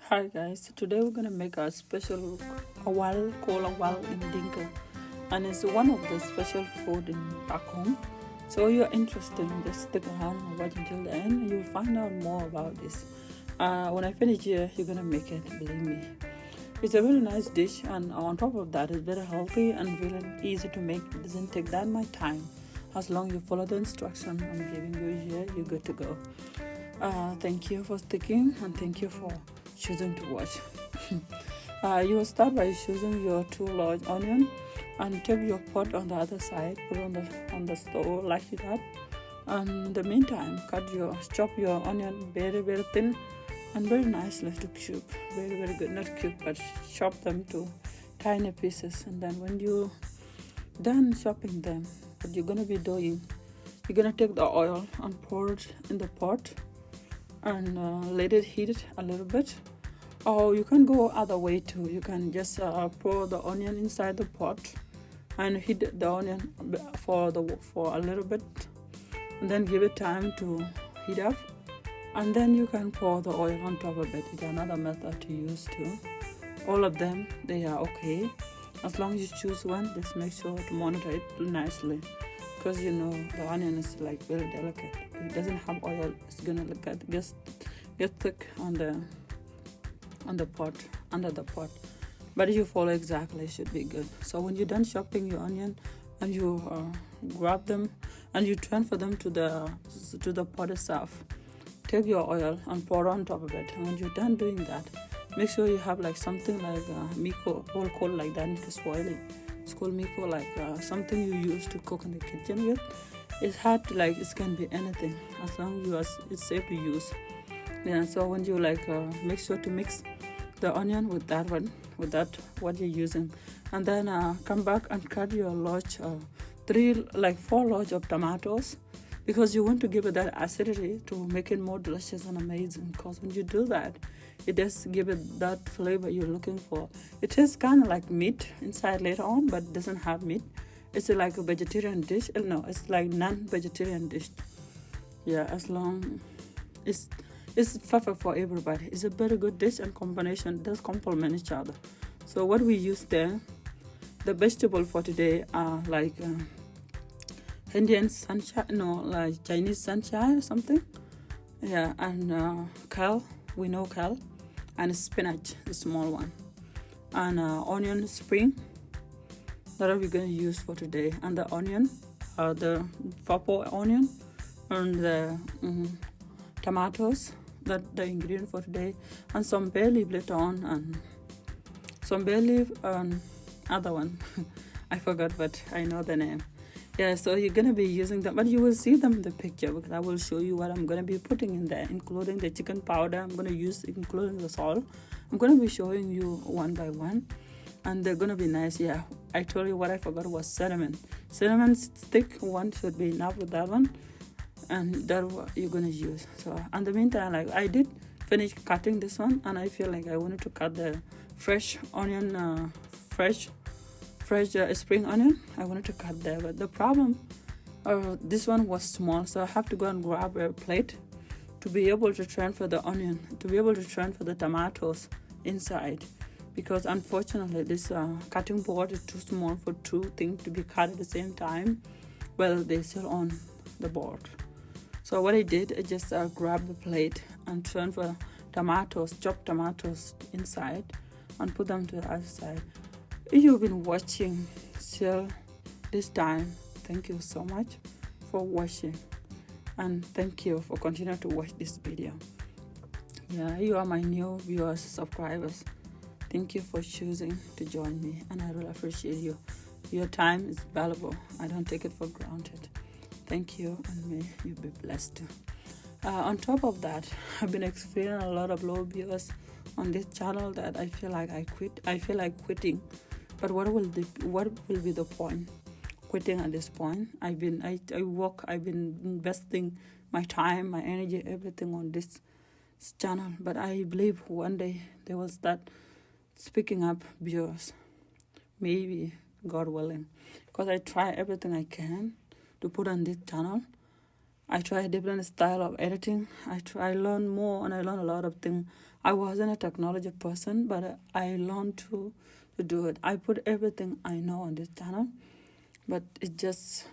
Hi guys, so today we're gonna make a special awal called awal in Dinka, and it's one of the special food in back home. So you're interested, just stick around and watch until the end, and you'll find out more about this. When I finish here, you're gonna make it. Believe me, it's a really nice dish, and on top of that, it's very healthy and really easy to make. It doesn't take that much time. As long as you follow the instruction I'm giving you here, you're good to go. Thank you for sticking and thank you for choosing to watch. You will start by choosing your 2 large onion and take your pot on the other side, put it on the stove like that. And in the meantime, chop your onion very very thin and very nicely to cube. Very very good, not cube but chop them to tiny pieces. And then when you done chopping them, what you're gonna be doing, you're gonna take the oil and pour it in the pot and let it heat a little bit. Or you can go other way too. You can just pour the onion inside the pot and heat the onion for a little bit, and then give it time to heat up, and then you can pour the oil on top of it. It's another method to use too. All of them, they are okay. As long as you choose one, just make sure to monitor it nicely, because you know the onion is like very delicate. It doesn't have oil. It's gonna get thick on the pot, under the pot. But if you follow exactly, it should be good. So when you're done chopping your onion and you grab them and you transfer them to the pot itself, take your oil and pour on top of it. And when you're done doing that, make sure you have like something like miko, all called like that in Kiswahili. It's called miko, like something you use to cook in the kitchen with. It's hard to like, it can be anything as long as it's safe to use. Yeah, so when you make sure to mix the onion with that one, with that what you're using, and then come back and cut your large 4 large of tomatoes, because you want to give it that acidity to make it more delicious and amazing. Because when you do that, it does give it that flavor you're looking for. It tastes kind of like meat inside later on, but doesn't have meat. It's like a vegetarian dish. No, it's like non-vegetarian dish. Yeah, as long it's perfect for everybody. It's a very good dish, and combination does complement each other. So what we use there, the vegetable for today are like Indian sunshine, no, like Chinese sunshine or something. Yeah, and kale, we know kale, and spinach, the small one, and onion spring. That are we going to use for today. And the onion, the purple onion, and the tomatoes, that the ingredient for today, and some bay leaf later on, and some bay leaf and other one. I forgot, but I know the name. Yeah, so you're going to be using them, but you will see them in the picture, because I will show you what I'm going to be putting in there, including the chicken powder I'm going to use, including the salt. I'm going to be showing you one by one, and they're going to be nice. Yeah, I told you what I forgot was cinnamon. Cinnamon stick, one should be enough with that one, and that's what you're going to use. So in the meantime, like I did finish cutting this one, and I feel like I wanted to cut the fresh onion, fresh spring onion. I wanted to cut there, but the problem, this one was small, so I have to go and grab a plate to be able to transfer the onion, to be able to transfer the tomatoes inside, because unfortunately this cutting board is too small for 2 things to be cut at the same time. Well, they're still on the board. So what I did, I just grabbed the plate and transfer chopped tomatoes inside, and put them to the other side. If you've been watching till this time, thank you so much for watching, and thank you for continuing to watch this video. Yeah, you are my new viewers, subscribers. Thank you for choosing to join me, and I really appreciate you. Your time is valuable. I don't take it for granted. Thank you, and may you be blessed too. On top of that, I've been experiencing a lot of low viewers on this channel that I feel like I feel like quitting. But what will be the point? Quitting at this point. I've been investing my time, my energy, everything on this channel. But I believe one day they will start speaking up viewers. Maybe, God willing. Because I try everything I can to put on this channel. I try a different style of editing. I learn more, and I learn a lot of things I wasn't a technology person, but I learned to do it. I put everything I know on this channel, but it just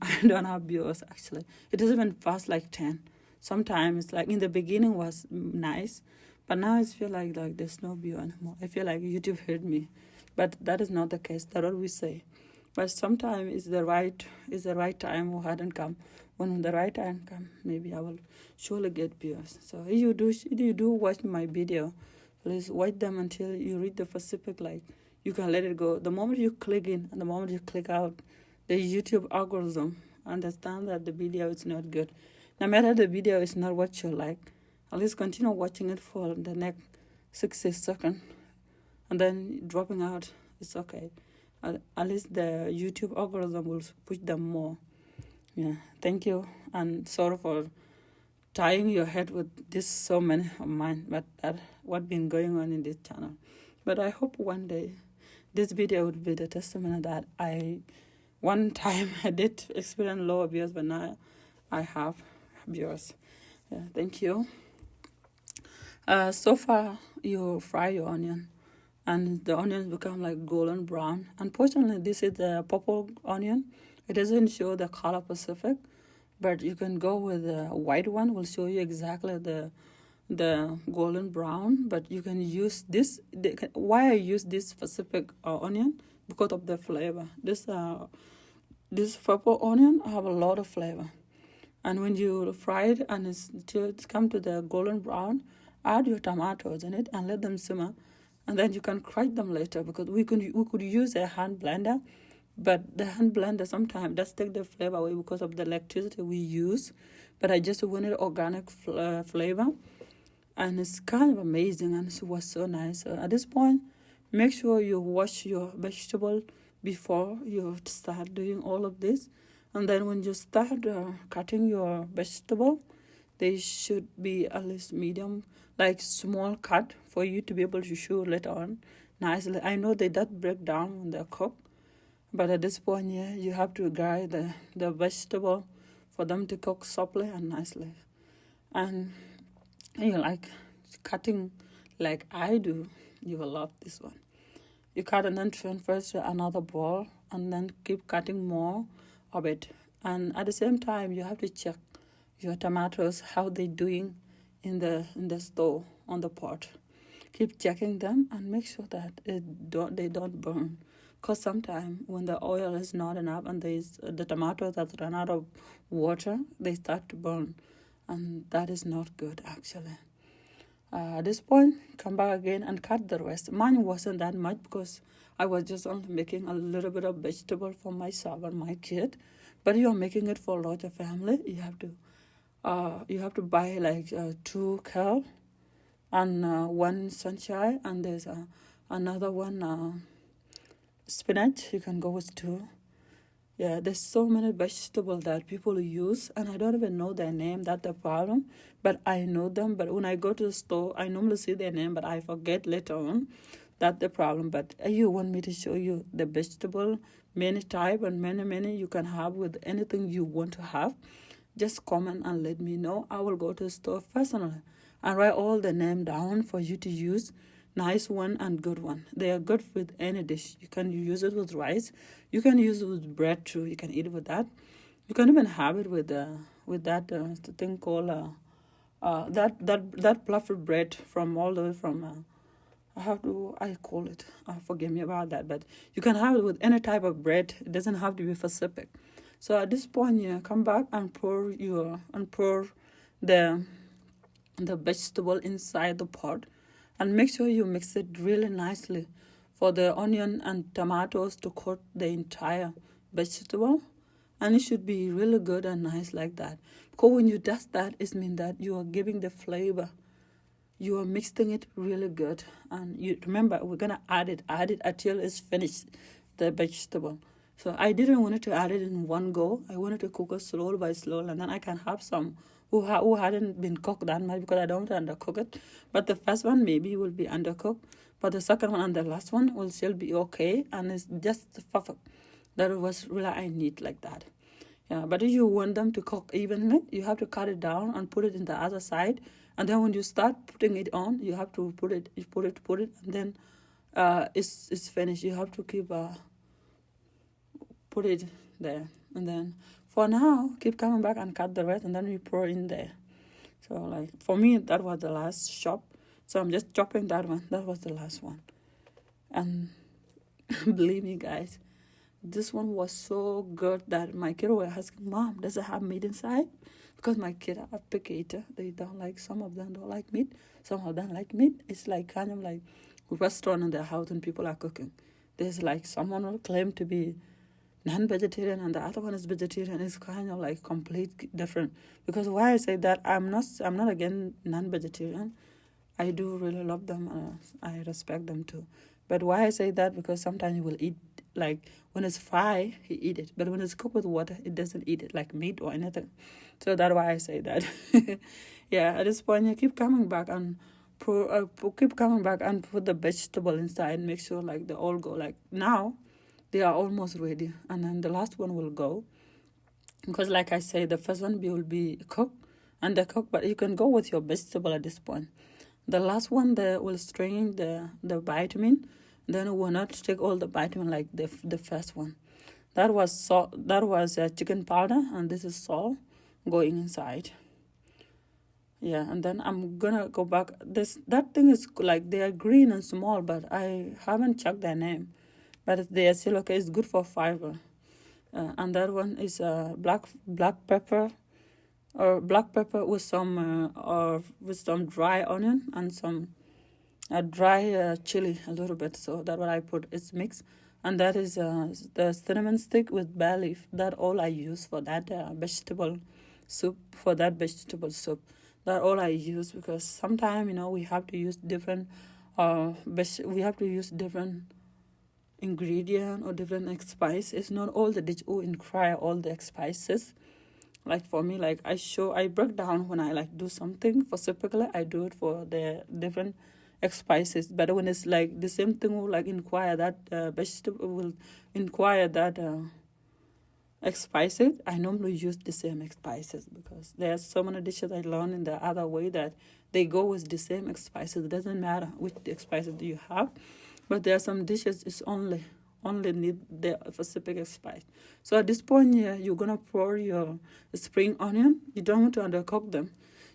I don't have viewers actually. It doesn't even pass like 10. Sometimes like in the beginning was nice, but now I feel like there's no view anymore. I feel like YouTube hurt me, but that is not the case. That's what we say. But sometimes it's the right time who hadn't come. When the right time come, maybe I will surely get viewers. So if you do watch my video, please watch them until you reach the specific, like you can let it go. The moment you click in and the moment you click out, the YouTube algorithm understand that the video is not good. No matter the video is not what you like, at least continue watching it for the next 60 seconds and then dropping out. It's okay. At least the YouTube algorithm will push them more. Yeah, thank you. And sorry for tying your head with this so many of mine, but that what been going on in this channel. But I hope one day this video would be the testimony that one time I did experience low views, but now I have viewers. Yeah, thank you. So far, you fry your onion, and the onions become like golden brown. Unfortunately, this is the purple onion. It doesn't show the color Pacific, but you can go with the white one. Will show you exactly the golden brown. But you can use this. Why I use this specific onion? Because of the flavor. This purple onion have a lot of flavor, and when you fry it and it's come to the golden brown, add your tomatoes in it and let them simmer, and then you can crush them later, because we could use a hand blender, but the hand blender sometimes does take the flavor away because of the electricity we use. But I just wanted organic flavor, and it's kind of amazing, and it was so nice. So at this point, make sure you wash your vegetable before you start doing all of this. And then when you start cutting your vegetable, they should be at least medium, like small cut, for you to be able to chew later on nicely. I know they don't break down when they're cooked, but at this point, yeah, you have to grind the vegetable for them to cook softly and nicely. And you like cutting like I do, you will love this one. You cut and then transfer to another bowl, and then keep cutting more of it. And at the same time, you have to check your tomatoes, how they doing in the stove on the pot. Keep checking them and make sure that they don't burn. Because sometimes when the oil is not enough and the tomatoes that run out of water, they start to burn, and that is not good actually. At this point, come back again and cut the rest. Mine wasn't that much because I was just only making a little bit of vegetable for myself and my kid. But you're making it for a larger family, you have to buy like 2 kale and 1 sunshine, and there's another one spinach. You can go with 2. Yeah, there's so many vegetables that people use, and I don't even know their name. That's the problem. But I know them. But when I go to the store, I normally see their name, but I forget later on. That's the problem. But you want me to show you the vegetable, many type and many you can have with anything you want to have. Just comment and let me know. I will go to the store personally and write all the name down for you to use. Nice one and good one. They are good with any dish. You can use it with rice. You can use it with bread too. You can eat it with that. You can even have it with that thing called that fluffy bread from all the way from how do I call it? Forgive me about that. But you can have it with any type of bread. It doesn't have to be specific. So at this point, you come back and pour the vegetable inside the pot. And make sure you mix it really nicely for the onion and tomatoes to coat the entire vegetable. And it should be really good and nice like that. Because when you does that, it means that you are giving the flavor. You are mixing it really good. And you remember, we're going to add it until it's finished, the vegetable. So I didn't want to add it in one go. I wanted to cook it slow by slow, and then I can have some who hadn't been cooked that much, because I don't want to undercook it. But the first one maybe will be undercooked, but the second one and the last one will still be okay, and it's just perfect. That was really I need like that. Yeah, but if you want them to cook evenly, you have to cut it down and put it in the other side And then when you start putting it on, you have to put it, and then it's finished. You have to keep put it there, and then for now, keep coming back and cut the rest, and then you pour in there. So like for me, that was the last chop. So I'm just chopping that one. That was the last one, and believe me, guys, this one was so good that my kid were asking, "Mom, does it have meat inside?" Because my kid are picky eater. They don't like, some of them don't like meat. Some of them like meat. It's like kind of like a restaurant in their house and people are cooking. There's like someone will claim to be non-vegetarian and the other one is vegetarian. It's kind of like complete different. Because why I say that, I'm not against non-vegetarian. I do really love them. I respect them too. But why I say that, because sometimes you will eat, like when it's fried, he eat it. But when it's cooked with water, it doesn't eat it, like meat or anything. So that's why I say that. Yeah, at this point, you keep coming back and keep coming back and put the vegetable inside. Make sure like they all go. Like now, they are almost ready. And then the last one will go. Because like I say, the first one will be cooked, undercooked, but you can go with your vegetable at this point. The last one that will strain the vitamin, then it will not take all the vitamin like the first one. That was salt. That was chicken powder, and this is salt going inside. Yeah, and then I'm gonna go back. That thing is like they are green and small, but I haven't checked their name. But they are still okay. It's good for fiber. And that one is black pepper, or black pepper with some dry onion and some dry chili a little bit. So that's what I put. It's mixed, and that is the cinnamon stick with bay leaf. That all I use for that vegetable soup. For that vegetable soup, that all I use, because sometimes we have to use different we have to use different ingredient or different spice. It's not all the dish require all the spices. Like for me, like I break down when I like do something for typically I do it for the different spices. But when it's like the same thing will like inquire that vegetable will inquire that spices, I normally use the same spices, because there's so many dishes I learned in the other way that they go with the same spices. It doesn't matter which spices do you have, but there are some dishes it's only need the specific spice. So at this point here, you're gonna pour your spring onion. You don't want to undercook them.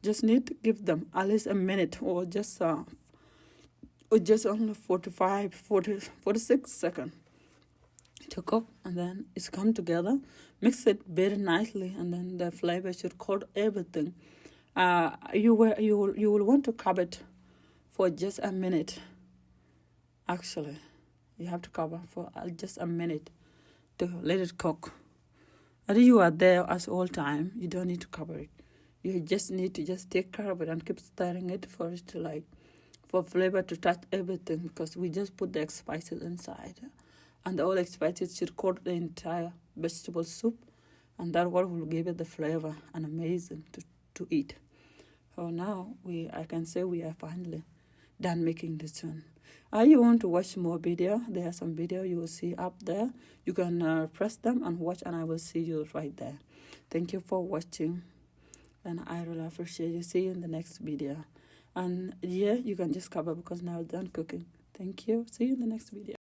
Just need to give them at least a minute, or just only 46 seconds to cook, and then it's come together. Mix it very nicely, and then the flavor should coat everything. You will want to cover it for just a minute. Actually, you have to cover for just a minute to let it cook. And you are there as all time. You don't need to cover it. You just need to just take care of it and keep stirring it for it to for flavor to touch everything, because we just put the spices inside. And all the spices should coat the entire vegetable soup, and that what will give it the flavor and amazing to eat. So now I can say we are finally done making this one. You want to watch more video? There are some video you will see up there. You can press them and watch, and I will see you right there. Thank you for watching, and I really appreciate you. See you in the next video. And yeah, you can just cover because now it's done cooking. Thank you. See you in the next video.